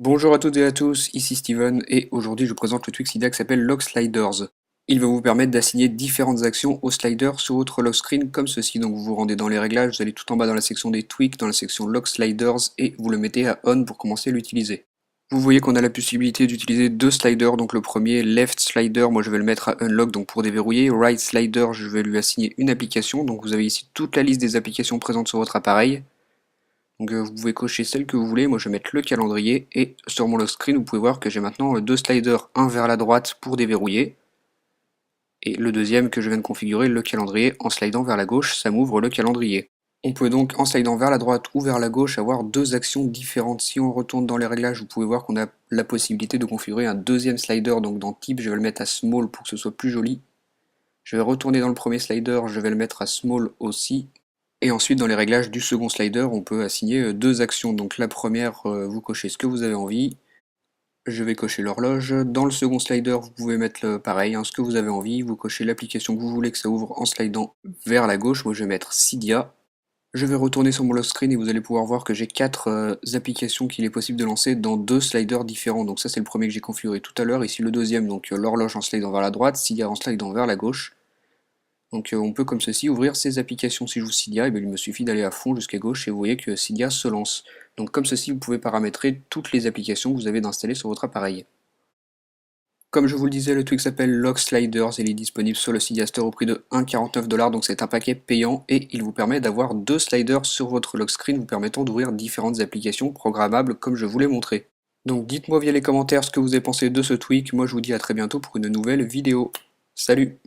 Bonjour à toutes et à tous, ici Steven et aujourd'hui je vous présente le tweak Cydia qui s'appelle Lock Sliders. Il va vous permettre d'assigner différentes actions au slider sur votre lock screen comme ceci. Donc vous vous rendez dans les réglages, vous allez tout en bas dans la section des tweaks, dans la section Lock Sliders et vous le mettez à On pour commencer à l'utiliser. Vous voyez qu'on a la possibilité d'utiliser deux sliders, donc le premier Left Slider, moi je vais le mettre à Unlock donc pour déverrouiller. Right Slider, je vais lui assigner une application, donc vous avez ici toute la liste des applications présentes sur votre appareil. Donc vous pouvez cocher celle que vous voulez, moi je vais mettre le calendrier et sur mon lock screen vous pouvez voir que j'ai maintenant deux sliders, un vers la droite pour déverrouiller et le deuxième que je viens de configurer, le calendrier, en slidant vers la gauche, ça m'ouvre le calendrier. On peut donc en slidant vers la droite ou vers la gauche avoir deux actions différentes. Si on retourne dans les réglages, vous pouvez voir qu'on a la possibilité de configurer un deuxième slider, donc dans type je vais le mettre à small pour que ce soit plus joli. Je vais retourner dans le premier slider, je vais le mettre à small aussi. Et ensuite, dans les réglages du second slider, on peut assigner deux actions. Donc la première, vous cochez ce que vous avez envie. Je vais cocher l'horloge. Dans le second slider, vous pouvez mettre pareil, hein, ce que vous avez envie. Vous cochez l'application que vous voulez que ça ouvre en slidant vers la gauche. Moi, je vais mettre Cydia. Je vais retourner sur mon lock screen et vous allez pouvoir voir que j'ai quatre applications qu'il est possible de lancer dans deux sliders différents. Donc ça, c'est le premier que j'ai configuré tout à l'heure. Ici, le deuxième, donc l'horloge en slidant vers la droite, Cydia en slidant vers la gauche. Donc on peut comme ceci ouvrir ces applications. Si je joue Cydia, il me suffit d'aller à fond jusqu'à gauche et vous voyez que Cydia se lance. Donc comme ceci, vous pouvez paramétrer toutes les applications que vous avez d'installer sur votre appareil. Comme je vous le disais, le tweak s'appelle Lock Sliders, il est disponible sur le Cydia Store au prix de 1,49$, donc c'est un paquet payant et il vous permet d'avoir deux sliders sur votre lock screen vous permettant d'ouvrir différentes applications programmables comme je vous l'ai montré. Donc dites-moi via les commentaires ce que vous avez pensé de ce tweak, moi je vous dis à très bientôt pour une nouvelle vidéo. Salut!